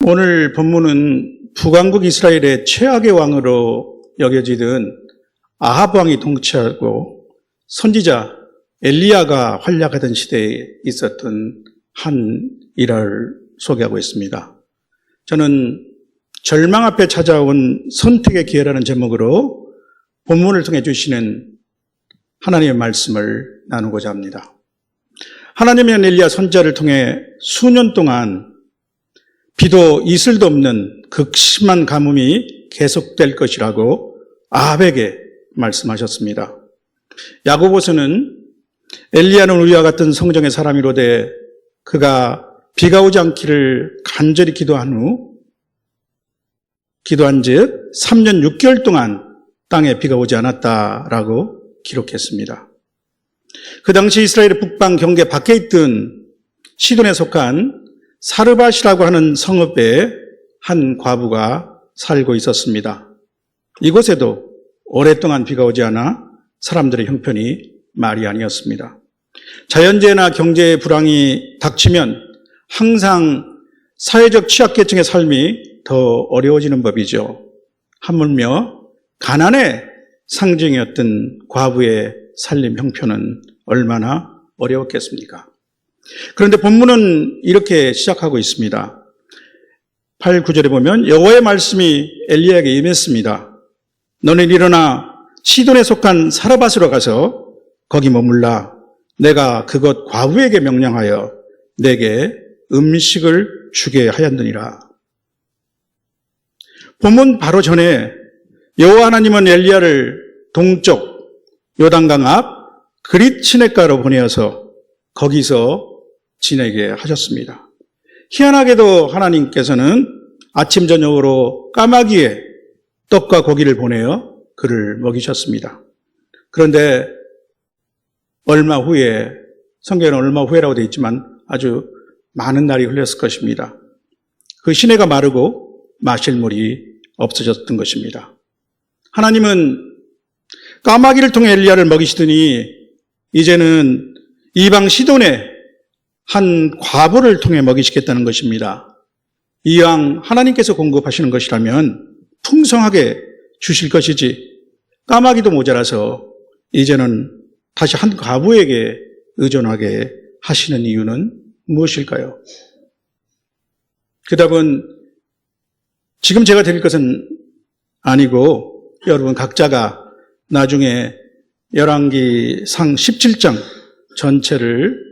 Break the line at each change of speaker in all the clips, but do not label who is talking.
오늘 본문은 북왕국 이스라엘의 최악의 왕으로 여겨지던 아합 왕이 통치하고 선지자 엘리야가 활약하던 시대에 있었던 한 일화를 소개하고 있습니다. 저는 절망 앞에 찾아온 선택의 기회라는 제목으로 본문을 통해 주시는 하나님의 말씀을 나누고자 합니다. 하나님은 엘리야 선지자를 통해 수년 동안 비도 이슬도 없는 극심한 가뭄이 계속될 것이라고 아합에게 말씀하셨습니다. 야고보서는 엘리야는 우리와 같은 성정의 사람이로되 그가 비가 오지 않기를 간절히 기도한 즉 3년 6개월 동안 땅에 비가 오지 않았다라고 기록했습니다. 그 당시 이스라엘의 북방 경계 밖에 있던 시돈에 속한 사르밧이라고 하는 성읍에 한 과부가 살고 있었습니다. 이곳에도 오랫동안 비가 오지 않아 사람들의 형편이 말이 아니었습니다. 자연재해나 경제의 불황이 닥치면 항상 사회적 취약계층의 삶이 더 어려워지는 법이죠. 하물며 가난의 상징이었던 과부의 살림 형편은 얼마나 어려웠겠습니까? 그런데 본문은 이렇게 시작하고 있습니다. 8, 9절에 보면 여호와의 말씀이 엘리야에게 임했습니다. 너는 일어나 시돈에 속한 사르밧으로 가서 거기 머물라. 내가 그곳 과부에게 명령하여 내게 음식을 주게 하였느니라. 본문 바로 전에 여호와 하나님은 엘리야를 동쪽 요단강 앞 그릿 시냇가로 보내어서 거기서 지내게 하셨습니다. 희한하게도 하나님께서는 아침 저녁으로 까마귀에 떡과 고기를 보내어 그를 먹이셨습니다. 그런데 얼마 후에, 성경에는 얼마 후에라고 되어 있지만 아주 많은 날이 흘렀을 것입니다. 그 시내가 마르고 마실 물이 없어졌던 것입니다. 하나님은 까마귀를 통해 엘리야를 먹이시더니 이제는 이방 시돈의 한 과부를 통해 먹이시겠다는 것입니다. 이왕 하나님께서 공급하시는 것이라면 풍성하게 주실 것이지 까마귀도 모자라서 이제는 다시 한 과부에게 의존하게 하시는 이유는 무엇일까요? 그 답은 지금 제가 드릴 것은 아니고 여러분 각자가 나중에 열왕기상 17장 전체를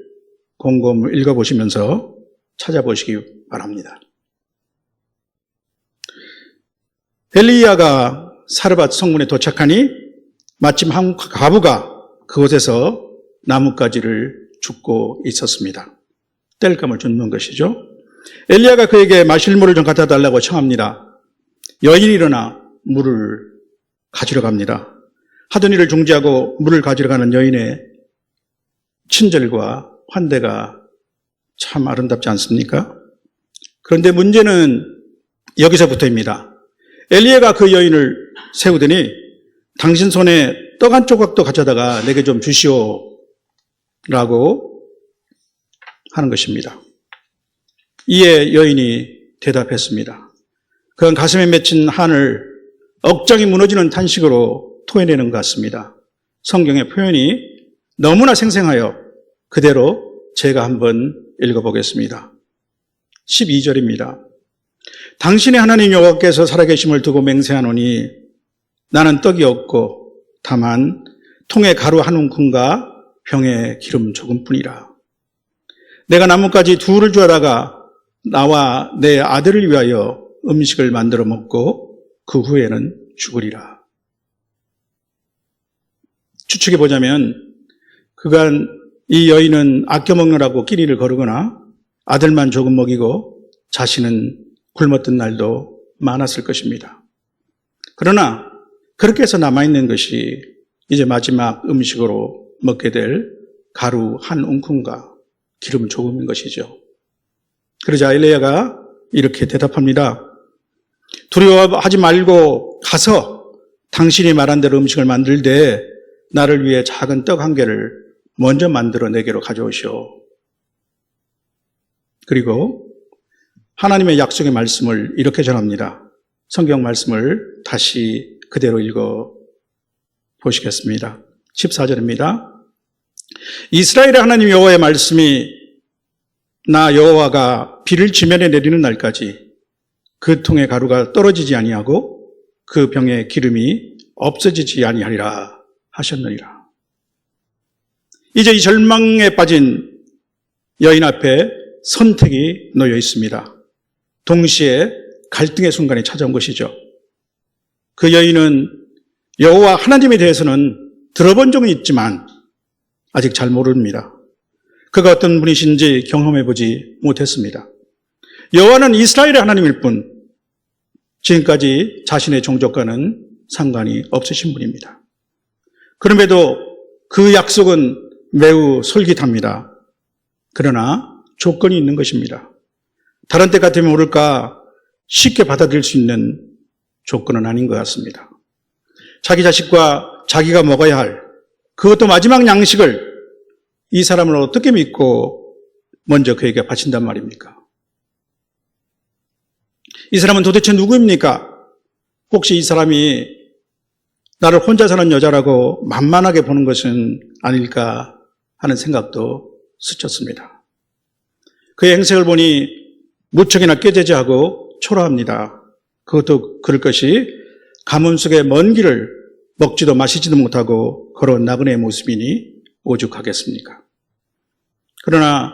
곰곰 읽어보시면서 찾아보시기 바랍니다. 엘리야가 사르밧 성문에 도착하니 마침 한 과부가 그곳에서 나뭇가지를 줍고 있었습니다. 땔감을 줍는 것이죠. 엘리야가 그에게 마실 물을 좀 갖다 달라고 청합니다. 여인이 일어나 물을 가지러 갑니다. 하던 일을 중지하고 물을 가지러 가는 여인의 친절과 환대가 참 아름답지 않습니까? 그런데 문제는 여기서부터입니다. 엘리야가 그 여인을 세우더니 당신 손에 떡 한 조각도 가져다가 내게 좀 주시오 라고 하는 것입니다. 이에 여인이 대답했습니다. 그건 가슴에 맺힌 한을 억장이 무너지는 탄식으로 토해내는 것 같습니다. 성경의 표현이 너무나 생생하여 그대로 제가 한번 읽어보겠습니다. 12절입니다. 당신의 하나님 여호와께서 살아계심을 두고 맹세하노니 나는 떡이 없고 다만 통에 가루 한 움큼과 병에 기름 조금뿐이라. 내가 나뭇가지 둘을 주하다가 나와 내 아들을 위하여 음식을 만들어 먹고 그 후에는 죽으리라. 추측해 보자면 그간 이 여인은 아껴 먹느라고 끼니를 거르거나 아들만 조금 먹이고 자신은 굶었던 날도 많았을 것입니다. 그러나 그렇게 해서 남아있는 것이 이제 마지막 음식으로 먹게 될 가루 한 움큼과 기름 조금인 것이죠. 그러자 엘리야가 이렇게 대답합니다. 두려워하지 말고 가서 당신이 말한 대로 음식을 만들되 나를 위해 작은 떡 한 개를 먼저 만들어 내게로 가져오시오. 그리고 하나님의 약속의 말씀을 이렇게 전합니다. 성경 말씀을 다시 그대로 읽어 보시겠습니다. 14절입니다. 이스라엘의 하나님 여호와의 말씀이 나 여호와가 비를 지면에 내리는 날까지 그 통의 가루가 떨어지지 아니하고 그 병의 기름이 없어지지 아니하리라 하셨느니라. 이제 이 절망에 빠진 여인 앞에 선택이 놓여 있습니다. 동시에 갈등의 순간이 찾아온 것이죠. 그 여인은 여호와 하나님에 대해서는 들어본 적은 있지만 아직 잘 모릅니다. 그가 어떤 분이신지 경험해보지 못했습니다. 여호와는 이스라엘의 하나님일 뿐 지금까지 자신의 종족과는 상관이 없으신 분입니다. 그럼에도 그 약속은 매우 솔깃합니다. 그러나 조건이 있는 것입니다. 다른 때 같으면 모를까 쉽게 받아들일 수 있는 조건은 아닌 것 같습니다. 자기 자식과 자기가 먹어야 할 그것도 마지막 양식을 이 사람을 어떻게 믿고 먼저 그에게 바친단 말입니까? 이 사람은 도대체 누구입니까? 혹시 이 사람이 나를 혼자 사는 여자라고 만만하게 보는 것은 아닐까 하는 생각도 스쳤습니다. 그의 행색을 보니 무척이나 꾀죄죄하고 초라합니다. 그것도 그럴 것이 가문 속의 먼 길을 먹지도 마시지도 못하고 걸어온 나그네의 모습이니 오죽하겠습니까? 그러나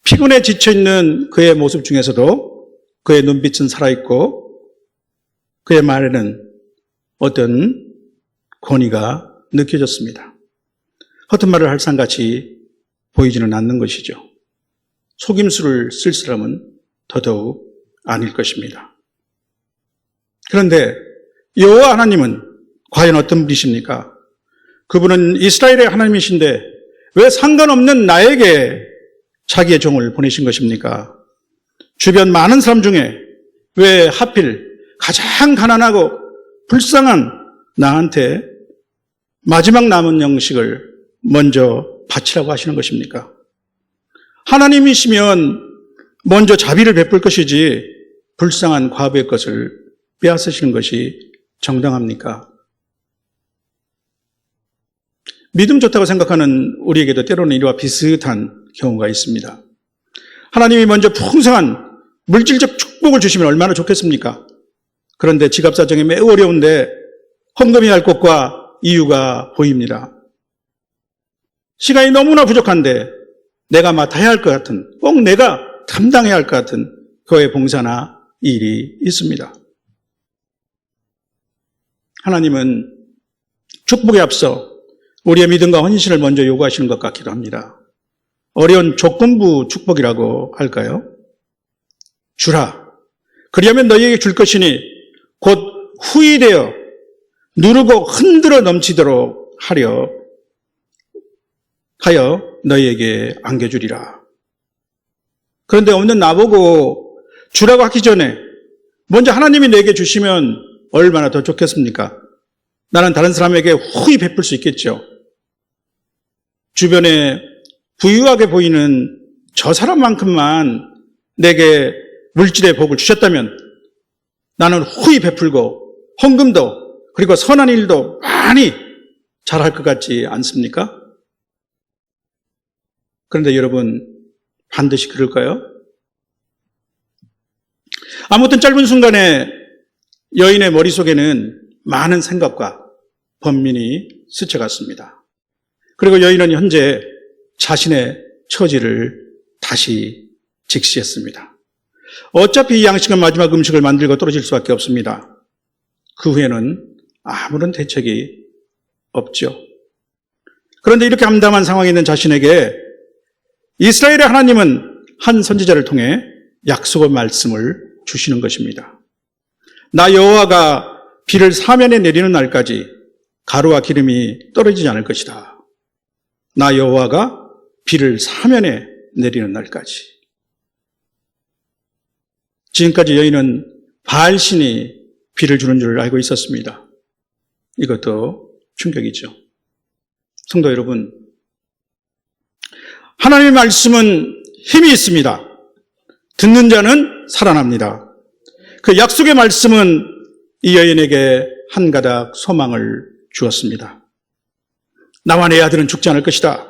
피곤에 지쳐있는 그의 모습 중에서도 그의 눈빛은 살아있고 그의 말에는 어떤 권위가 느껴졌습니다. 허튼 말을 할 상같이 보이지는 않는 것이죠. 속임수를 쓸 사람은 더더욱 아닐 것입니다. 그런데 여호와 하나님은 과연 어떤 분이십니까? 그분은 이스라엘의 하나님이신데 왜 상관없는 나에게 자기의 종을 보내신 것입니까? 주변 많은 사람 중에 왜 하필 가장 가난하고 불쌍한 나한테 마지막 남은 양식을 먼저 바치라고 하시는 것입니까? 하나님이시면 먼저 자비를 베풀 것이지 불쌍한 과부의 것을 빼앗으시는 것이 정당합니까? 믿음 좋다고 생각하는 우리에게도 때로는 이와 비슷한 경우가 있습니다. 하나님이 먼저 풍성한 물질적 축복을 주시면 얼마나 좋겠습니까? 그런데 지갑 사정이 매우 어려운데 헌금해야 할 것과 이유가 보입니다. 시간이 너무나 부족한데 내가 맡아야 할 것 같은, 꼭 내가 감당해야 할 것 같은 교회 봉사나 일이 있습니다. 하나님은 축복에 앞서 우리의 믿음과 헌신을 먼저 요구하시는 것 같기도 합니다. 어려운 조건부 축복이라고 할까요? 주라. 그리하면 너희에게 줄 것이니 곧 후히되어 누르고 흔들어 넘치도록 하여 너희에게 안겨주리라. 그런데 없는 나보고 주라고 하기 전에 먼저 하나님이 내게 주시면 얼마나 더 좋겠습니까? 나는 다른 사람에게 후히 베풀 수 있겠죠. 주변에 부유하게 보이는 저 사람만큼만 내게 물질의 복을 주셨다면 나는 후히 베풀고 헌금도 그리고 선한 일도 많이 잘할 것 같지 않습니까? 그런데 여러분 반드시 그럴까요? 아무튼 짧은 순간에 여인의 머릿속에는 많은 생각과 번민이 스쳐갔습니다. 그리고 여인은 현재 자신의 처지를 다시 직시했습니다. 어차피 이 양식은 마지막 음식을 만들고 떨어질 수밖에 없습니다. 그 후에는 아무런 대책이 없죠. 그런데 이렇게 암담한 상황에 있는 자신에게 이스라엘의 하나님은 한 선지자를 통해 약속의 말씀을 주시는 것입니다. 나 여호와가 비를 사면에 내리는 날까지 가루와 기름이 떨어지지 않을 것이다. 나 여호와가 비를 사면에 내리는 날까지. 지금까지 여인은 바알신이 비를 주는 줄 알고 있었습니다. 이것도 충격이죠. 성도 여러분, 하나님의 말씀은 힘이 있습니다. 듣는 자는 살아납니다. 그 약속의 말씀은 이 여인에게 한 가닥 소망을 주었습니다. 나와 내 아들은 죽지 않을 것이다.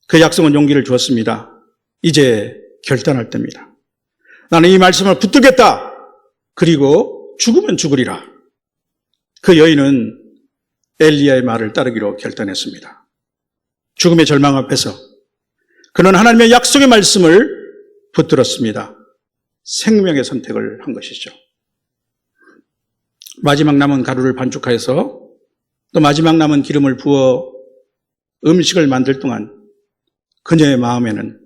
그 약속은 용기를 주었습니다. 이제 결단할 때입니다. 나는 이 말씀을 붙들겠다. 그리고 죽으면 죽으리라. 그 여인은 엘리야의 말을 따르기로 결단했습니다. 죽음의 절망 앞에서 그는 하나님의 약속의 말씀을 붙들었습니다. 생명의 선택을 한 것이죠. 마지막 남은 가루를 반죽하여서 또 마지막 남은 기름을 부어 음식을 만들 동안 그녀의 마음에는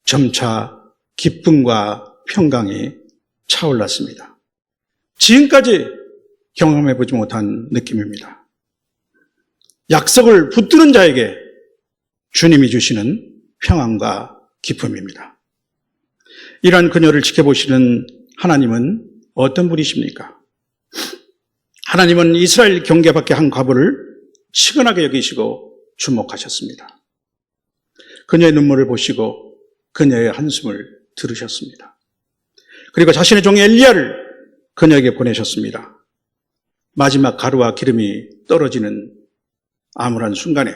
점차 기쁨과 평강이 차올랐습니다. 지금까지 경험해보지 못한 느낌입니다. 약속을 붙드는 자에게 주님이 주시는 평안과 기쁨입니다. 이러한 그녀를 지켜보시는 하나님은 어떤 분이십니까? 하나님은 이스라엘 경계 밖에 한 과부를 시근하게 여기시고 주목하셨습니다. 그녀의 눈물을 보시고 그녀의 한숨을 들으셨습니다. 그리고 자신의 종 엘리야를 그녀에게 보내셨습니다. 마지막 가루와 기름이 떨어지는 암울한 순간에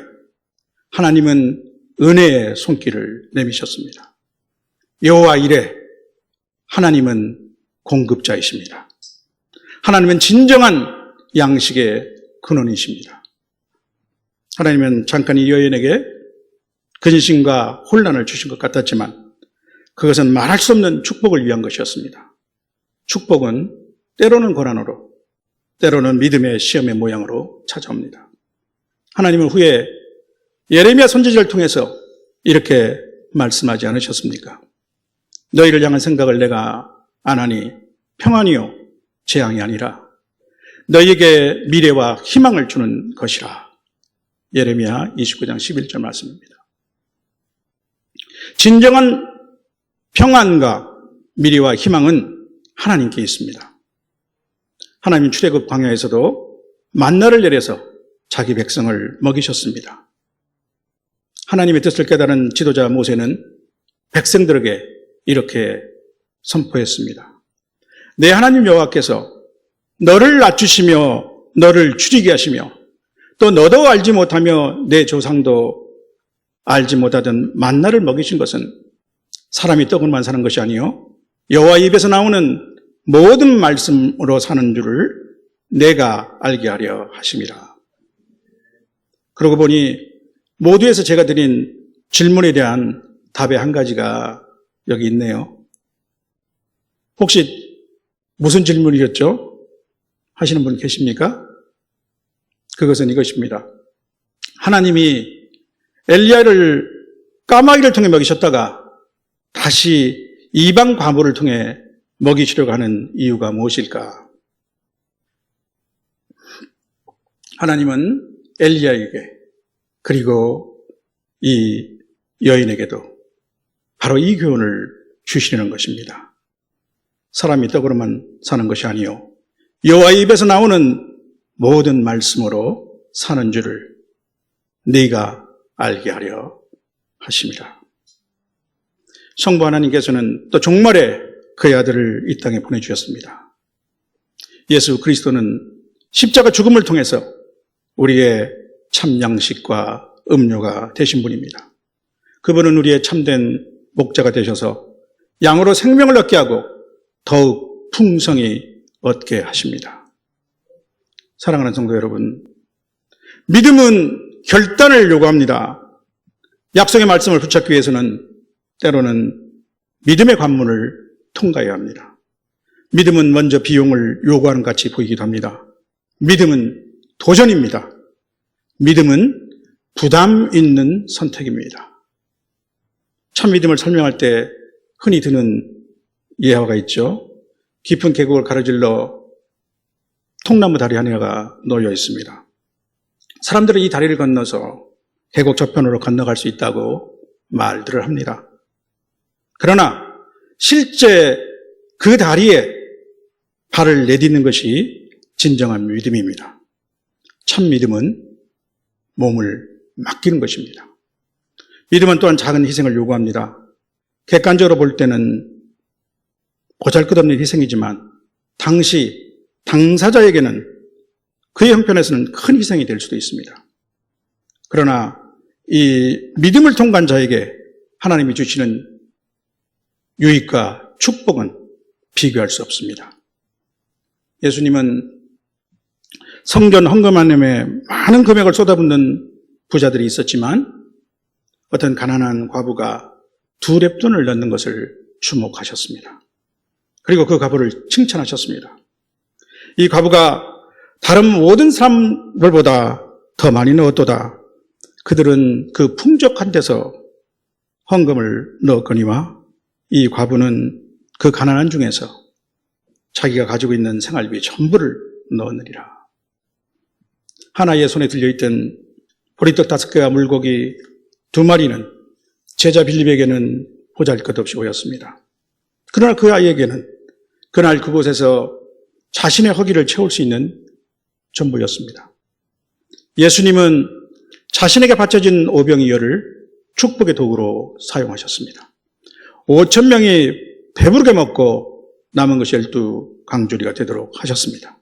하나님은 은혜의 손길을 내미셨습니다. 여호와 이레, 하나님은 공급자이십니다. 하나님은 진정한 양식의 근원이십니다. 하나님은 잠깐 이 여인에게 근심과 혼란을 주신 것 같았지만 그것은 말할 수 없는 축복을 위한 것이었습니다. 축복은 때로는 고난으로, 때로는 믿음의 시험의 모양으로 찾아옵니다. 하나님은 후에 예레미야 선지자를 통해서 이렇게 말씀하지 않으셨습니까? 너희를 향한 생각을 내가 안 하니 평안이요 재앙이 아니라 너희에게 미래와 희망을 주는 것이라. 예레미야 29장 11절 말씀입니다. 진정한 평안과 미래와 희망은 하나님께 있습니다. 하나님 출애굽 광야에서도 만나를 내려서 자기 백성을 먹이셨습니다. 하나님의 뜻을 깨달은 지도자 모세는 백성들에게 이렇게 선포했습니다. 내 하나님 여호와께서 너를 낮추시며 너를 줄이게 하시며 또 너도 알지 못하며 내 조상도 알지 못하던 만나를 먹이신 것은 사람이 떡으로만 사는 것이 아니요 여호와 입에서 나오는 모든 말씀으로 사는 줄을 내가 알게 하려 하심이라. 그러고 보니 모두에서 제가 드린 질문에 대한 답의 한 가지가 여기 있네요. 혹시 무슨 질문이었죠? 하시는 분 계십니까? 그것은 이것입니다. 하나님이 엘리야를 까마귀를 통해 먹이셨다가 다시 이방 과부를 통해 먹이시려고 하는 이유가 무엇일까? 하나님은 엘리야에게 그리고 이 여인에게도 바로 이 교훈을 주시려는 것입니다. 사람이 떡으로만 사는 것이 아니요 여호와의 입에서 나오는 모든 말씀으로 사는 줄을 네가 알게 하려 하심이라. 성부 하나님께서는 또 종말에 그의 아들을 이 땅에 보내주셨습니다. 예수 그리스도는 십자가 죽음을 통해서 우리의 참 양식과 음료가 되신 분입니다. 그분은 우리의 참된 목자가 되셔서 양으로 생명을 얻게 하고 더욱 풍성히 얻게 하십니다. 사랑하는 성도 여러분, 믿음은 결단을 요구합니다. 약속의 말씀을 붙잡기 위해서는 때로는 믿음의 관문을 통과해야 합니다. 믿음은 먼저 비용을 요구하는 것 같이 보이기도 합니다. 믿음은 도전입니다. 믿음은 부담 있는 선택입니다. 참 믿음을 설명할 때 흔히 드는 예화가 있죠. 깊은 계곡을 가로질러 통나무 다리 하나가 놓여 있습니다. 사람들은 이 다리를 건너서 계곡 저편으로 건너갈 수 있다고 말들을 합니다. 그러나 실제 그 다리에 발을 내딛는 것이 진정한 믿음입니다. 참 믿음은 몸을 맡기는 것입니다. 믿음은 또한 작은 희생을 요구합니다. 객관적으로 볼 때는 보잘것없는 희생이지만 당시 당사자에게는 그의 형편에서는 큰 희생이 될 수도 있습니다. 그러나 이 믿음을 통과한 자에게 하나님이 주시는 유익과 축복은 비교할 수 없습니다. 예수님은 성전 헌금하는데 많은 금액을 쏟아붓는 부자들이 있었지만 어떤 가난한 과부가 2렙돈을 넣는 것을 주목하셨습니다. 그리고 그 과부를 칭찬하셨습니다. 이 과부가 다른 모든 사람들보다 더 많이 넣었도다. 그들은 그 풍족한 데서 헌금을 넣었거니와 이 과부는 그 가난한 중에서 자기가 가지고 있는 생활비 전부를 넣었느니라. 하나의 손에 들려있던 보리떡 5개와 물고기 2마리는 제자 빌립에게는 보잘것없이 보였습니다. 그러나 그 아이에게는 그날 그곳에서 자신의 허기를 채울 수 있는 전부였습니다. 예수님은 자신에게 바쳐진 오병이어를 축복의 도구로 사용하셨습니다. 5,000명이 배부르게 먹고 남은 것이 12강조리가 되도록 하셨습니다.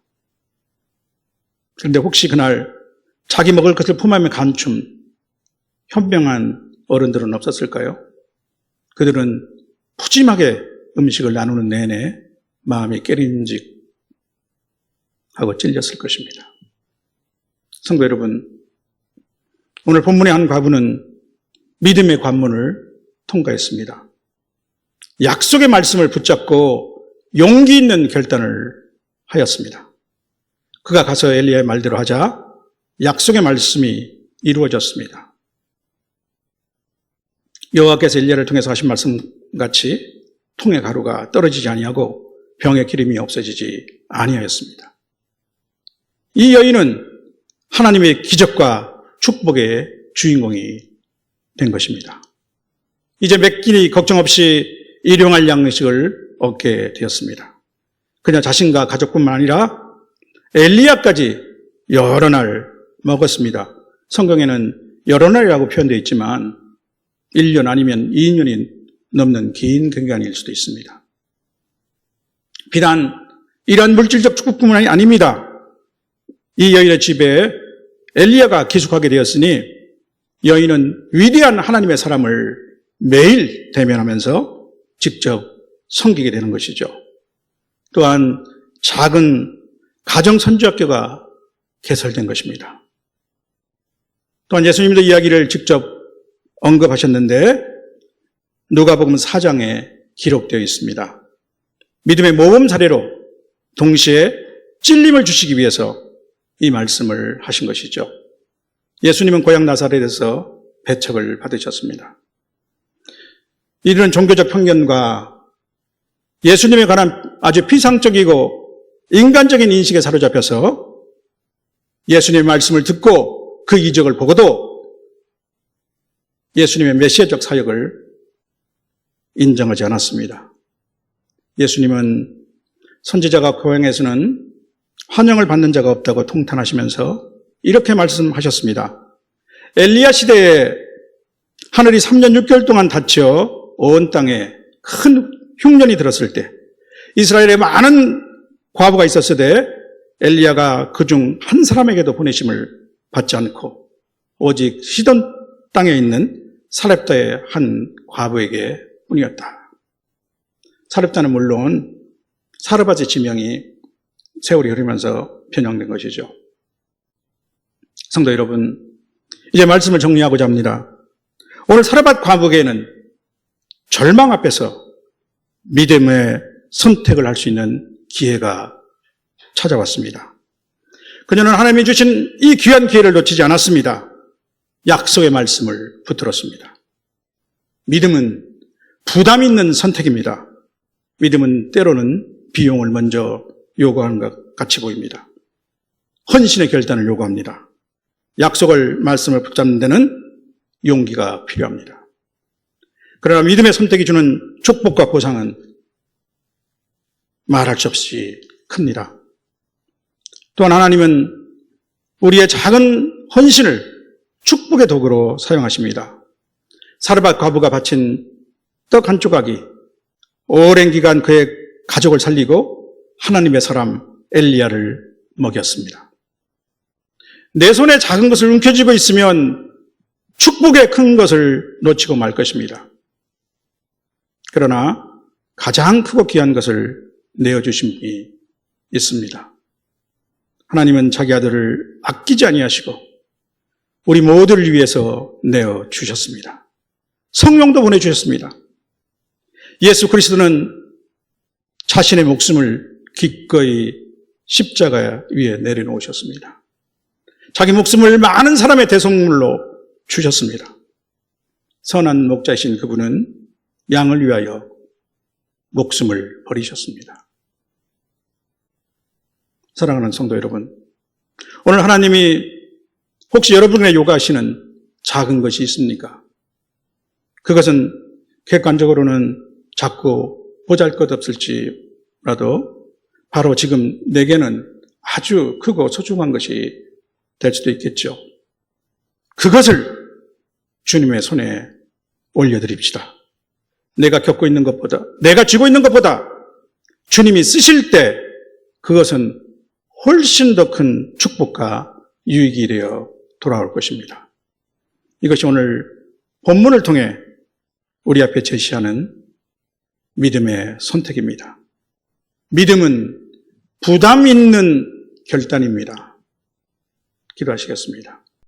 그런데 혹시 그날 자기 먹을 것을 품으며 간춤, 현명한 어른들은 없었을까요? 그들은 푸짐하게 음식을 나누는 내내 마음이 깨림직하고 찔렸을 것입니다. 성도 여러분, 오늘 본문의 한 과부는 믿음의 관문을 통과했습니다. 약속의 말씀을 붙잡고 용기 있는 결단을 하였습니다. 그가 가서 엘리야의 말대로 하자 약속의 말씀이 이루어졌습니다. 여호와께서 엘리야를 통해서 하신 말씀같이 통의 가루가 떨어지지 아니하고 병의 기름이 없어지지 아니하였습니다. 이 여인은 하나님의 기적과 축복의 주인공이 된 것입니다. 이제 몇 끼니 걱정 없이 일용할 양식을 얻게 되었습니다. 그냥 자신과 가족뿐만 아니라 엘리야까지 여러 날 먹었습니다. 성경에는 여러 날이라고 표현되어 있지만 1년 아니면 2년이 넘는 긴 기간일 수도 있습니다. 비단 이런 물질적 축복뿐만이 아닙니다. 이 여인의 집에 엘리야가 기숙하게 되었으니 여인은 위대한 하나님의 사람을 매일 대면하면서 직접 섬기게 되는 것이죠. 또한 작은 가정선지학교가 개설된 것입니다. 또한 예수님도 이야기를 직접 언급하셨는데 누가복음 4장에 기록되어 있습니다. 믿음의 모범 사례로 동시에 찔림을 주시기 위해서 이 말씀을 하신 것이죠. 예수님은 고향 나사렛에서 배척을 받으셨습니다. 이런 종교적 편견과 예수님에 관한 아주 피상적이고 인간적인 인식에 사로잡혀서 예수님의 말씀을 듣고 그 이적을 보고도 예수님의 메시아적 사역을 인정하지 않았습니다. 예수님은 선지자가 고향에서는 환영을 받는 자가 없다고 통탄하시면서 이렇게 말씀하셨습니다. 엘리야 시대에 하늘이 3년 6개월 동안 닫혀 온 땅에 큰 흉년이 들었을 때 이스라엘에 많은 과부가 있었으되 엘리야가 그중 한 사람에게도 보내심을 받지 않고 오직 시돈 땅에 있는 사렙다의 한 과부에게 뿐이었다. 사렙다는 물론 사르밧의 지명이 세월이 흐르면서 변형된 것이죠. 성도 여러분, 이제 말씀을 정리하고자 합니다. 오늘 사르밧 과부에게는 절망 앞에서 믿음의 선택을 할 수 있는 기회가 찾아왔습니다. 그녀는 하나님이 주신 이 귀한 기회를 놓치지 않았습니다. 약속의 말씀을 붙들었습니다. 믿음은 부담 있는 선택입니다. 믿음은 때로는 비용을 먼저 요구하는 것 같이 보입니다. 헌신의 결단을 요구합니다. 약속을 말씀을 붙잡는 데는 용기가 필요합니다. 그러나 믿음의 선택이 주는 축복과 보상은 말할 수 없이 큽니다. 또한 하나님은 우리의 작은 헌신을 축복의 도구로 사용하십니다. 사르밧 과부가 바친 떡 한 조각이 오랜 기간 그의 가족을 살리고 하나님의 사람 엘리야를 먹였습니다. 내 손에 작은 것을 움켜쥐고 있으면 축복의 큰 것을 놓치고 말 것입니다. 그러나 가장 크고 귀한 것을 내어주신 분이 있습니다. 하나님은 자기 아들을 아끼지 아니하시고 우리 모두를 위해서 내어주셨습니다. 성령도 보내주셨습니다. 예수 그리스도는 자신의 목숨을 기꺼이 십자가 위에 내려놓으셨습니다. 자기 목숨을 많은 사람의 대속물로 주셨습니다. 선한 목자이신 그분은 양을 위하여 목숨을 버리셨습니다. 사랑하는 성도 여러분, 오늘 하나님이 혹시 여러분의 요구하시는 작은 것이 있습니까? 그것은 객관적으로는 작고 보잘것없을지라도 바로 지금 내게는 아주 크고 소중한 것이 될 수도 있겠죠. 그것을 주님의 손에 올려드립시다. 내가 겪고 있는 것보다, 내가 쥐고 있는 것보다 주님이 쓰실 때 그것은 훨씬 더 큰 축복과 유익이 되어 돌아올 것입니다. 이것이 오늘 본문을 통해 우리 앞에 제시하는 믿음의 선택입니다. 믿음은 부담 있는 결단입니다. 기도하시겠습니다.